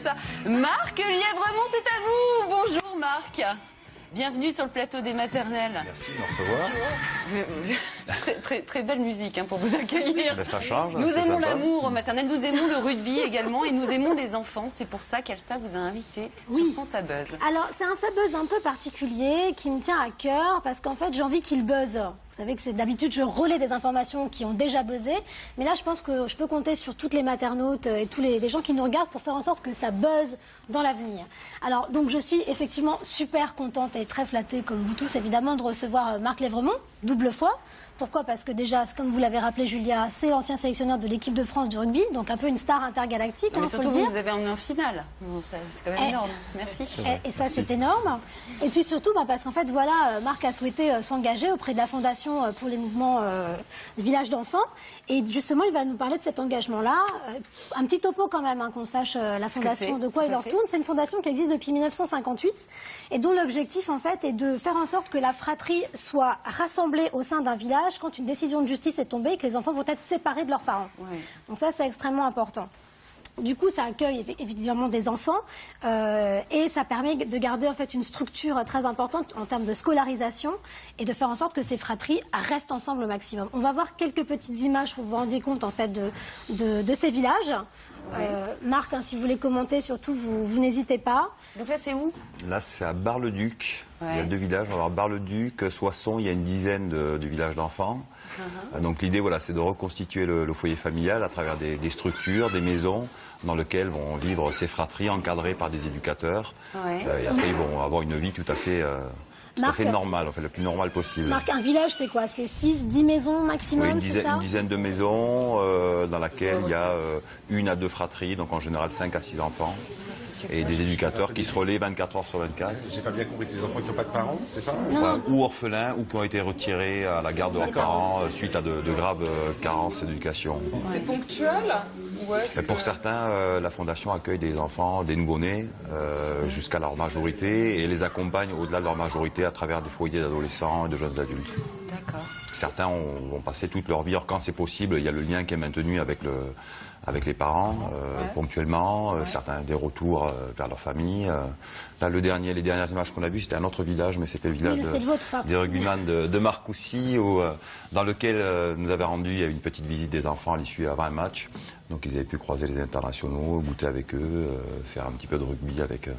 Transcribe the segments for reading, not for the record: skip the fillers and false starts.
ça. Marc Lièvremont, c'est à vous. Bonjour Marc. Bienvenue sur le plateau des maternelles. Merci de me recevoir. Très belle musique hein, pour vous accueillir. Ben, ça change. Nous aimons l'amour aux maternelles, nous aimons le rugby également et nous aimons les enfants. C'est pour ça qu'Elsa vous a invité sur son Ça Buzz. Alors c'est un Ça Buzz un peu particulier qui me tient à cœur parce qu'en fait j'ai envie qu'il buzz. Vous savez que c'est d'habitude je relais des informations qui ont déjà buzzé, mais là je pense que je peux compter sur toutes les maternautes et tous les gens qui nous regardent pour faire en sorte que ça buzz dans l'avenir. Alors donc je suis effectivement super contente et très flattée comme vous tous évidemment de recevoir Marc Lièvremont, double fois. Pourquoi? Parce que déjà, comme vous l'avez rappelé Julia, c'est l'ancien sélectionneur de l'équipe de France du rugby, donc un peu une star intergalactique. Mais surtout vous avez emmené en finale, c'est quand même énorme. Merci. Et ça c'est énorme. Et puis surtout parce qu'en fait voilà, Marc a souhaité s'engager auprès de la Fondation pour les mouvements des villages d'enfants. Et justement il va nous parler de cet engagement-là. Un petit topo quand même, qu'on sache la Fondation de quoi il leur tourne. C'est une fondation qui existe depuis 1958 et dont l'objectif en fait est de faire en sorte que la fratrie soit rassemblée au sein d'un village quand une décision de justice est tombée et que les enfants vont être séparés de leurs parents. Ouais. Donc ça, c'est extrêmement important. Du coup, ça accueille évidemment des enfants et ça permet de garder en fait une structure très importante en termes de scolarisation et de faire en sorte que ces fratries restent ensemble au maximum. On va voir quelques petites images pour vous rendre compte en fait de ces villages. Marc, si vous voulez commenter, surtout, vous n'hésitez pas. Donc là, c'est où? Là, c'est à Bar-le-Duc. Il y a deux villages. Alors, Bar-le-Duc, Soissons, il y a une dizaine de villages d'enfants. Donc l'idée, voilà, c'est de reconstituer le foyer familial à travers des structures, des maisons dans lesquelles vont vivre ces fratries encadrées par des éducateurs. Et après, ils vont avoir une vie tout à fait normale, en fait, le plus normal possible. Marc, un village, c'est quoi? C'est 6-10 maisons maximum, oui, c'est ça? Une dizaine de maisons dans laquelle il y a 1 à 2 fratries, donc en général 5 à 6 enfants. Et des éducateurs qui se relaient 24 heures sur 24. J'ai pas bien compris, c'est des enfants qui n'ont pas de parents, c'est ça? Ou orphelins, ou qui ont été retirés à la garde de leurs parents suite à de graves carences d'éducation. C'est ponctuel? Pour certains, la Fondation accueille des enfants, des nouveau-nés, jusqu'à leur majorité et les accompagne au-delà de leur majorité à travers des foyers d'adolescents et de jeunes adultes. D'accord. Certains vont passer toute leur vie. Alors quand c'est possible, il y a le lien qui est maintenu avec les parents, ponctuellement. Certains des retours vers leur famille. Là, les dernières images qu'on a vues, c'était un autre village, mais c'était le village des rugbyman de Marcoussis, dans lequel nous avait rendu, il y avait une petite visite des enfants à l'issue avant un match. Donc ils avaient pu croiser les internationaux, goûter avec eux, faire un petit peu de rugby avec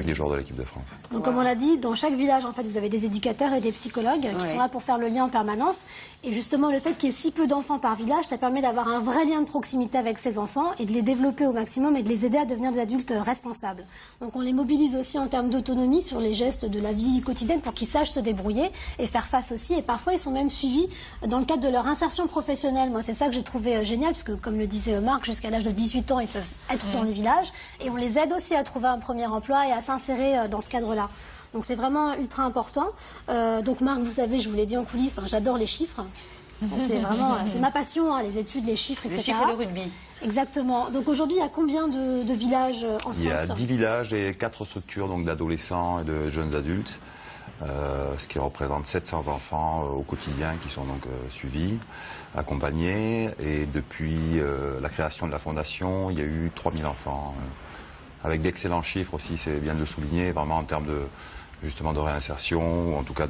les joueurs de l'équipe de France. Donc comme on l'a dit, dans chaque village, en fait, vous avez des éducateurs et des psychologues qui sont là pour faire le lien en permanence. Et justement, le fait qu'il y ait si peu d'enfants par village, ça permet d'avoir un vrai lien de proximité avec ces enfants et de les développer au maximum et de les aider à devenir des adultes responsables. Donc on les mobilise aussi en termes d'autonomie sur les gestes de la vie quotidienne pour qu'ils sachent se débrouiller et faire face aussi. Et parfois, ils sont même suivis dans le cadre de leur insertion professionnelle. Moi, c'est ça que j'ai trouvé génial, parce que comme le disait Marc, jusqu'à l'âge de 18 ans, ils peuvent être dans les villages. Et on les aide aussi à trouver un premier emploi et à s'insérer dans ce cadre-là. Donc c'est vraiment ultra important. Donc Marc, vous savez, je vous l'ai dit en coulisses, j'adore les chiffres. C'est vraiment, c'est ma passion, les études, les chiffres, etc. Les chiffres et le rugby. Exactement. Donc aujourd'hui, il y a combien de villages en France? Il y a 10 villages et 4 structures d'adolescents et de jeunes adultes, ce qui représente 700 enfants au quotidien qui sont donc suivis, accompagnés. Et depuis la création de la Fondation, il y a eu 3000 enfants. Avec d'excellents chiffres aussi, c'est bien de le souligner, vraiment en termes justement de réinsertion, ou en tout cas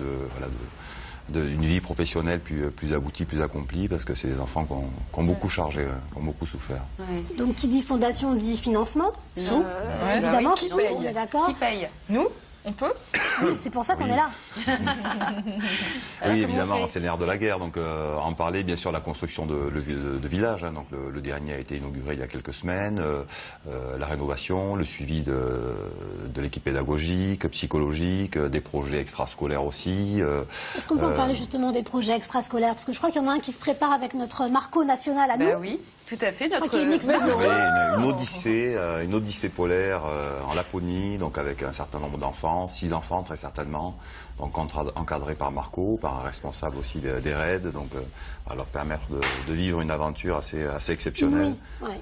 d'une vie professionnelle plus aboutie, plus accomplie, parce que c'est des enfants qui ont beaucoup chargé, qui ont beaucoup souffert. Donc qui dit fondation dit financement. Bah Évidemment, oui, qui paye. on est d'accord. Qui paye? Nous? On peut? C'est pour ça qu'on est là. Oui, évidemment, c'est le nerf de la guerre. Donc, en parler, bien sûr, la construction de villages. Donc, le dernier a été inauguré il y a quelques semaines. La rénovation, le suivi de l'équipe pédagogique, psychologique, des projets extrascolaires aussi. Est-ce qu'on peut en parler justement des projets extrascolaires? Parce que je crois qu'il y en a un qui se prépare avec notre Marco national à nous. Oui, tout à fait. Une odyssée polaire en Laponie, donc avec un certain nombre d'enfants, 6 enfants très certainement, donc encadrés par Marco, par un responsable aussi des raids, donc à leur permettre de vivre une aventure assez exceptionnelle,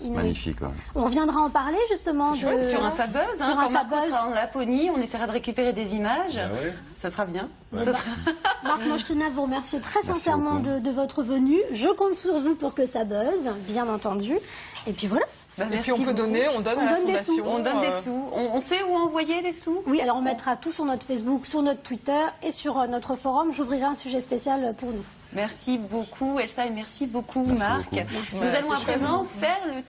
magnifique. On reviendra en parler justement sur un Ça Buzz, quand Marco sera en Laponie, on essaiera de récupérer des images, ça sera bien. Marc, moi je tenais à vous remercier très sincèrement de votre venue, je compte sur vous pour que ça buzz, bien entendu, et puis voilà. Bah, Et puis on merci peut donner, on donne à la donne des fondation. sous. On donne des sous. On sait où envoyer les sous? Oui, alors on mettra tout sur notre Facebook, sur notre Twitter et sur notre forum. J'ouvrirai un sujet spécial pour nous. Merci beaucoup Elsa et merci beaucoup Merci Marc. beaucoup. Nous allons à présent faire le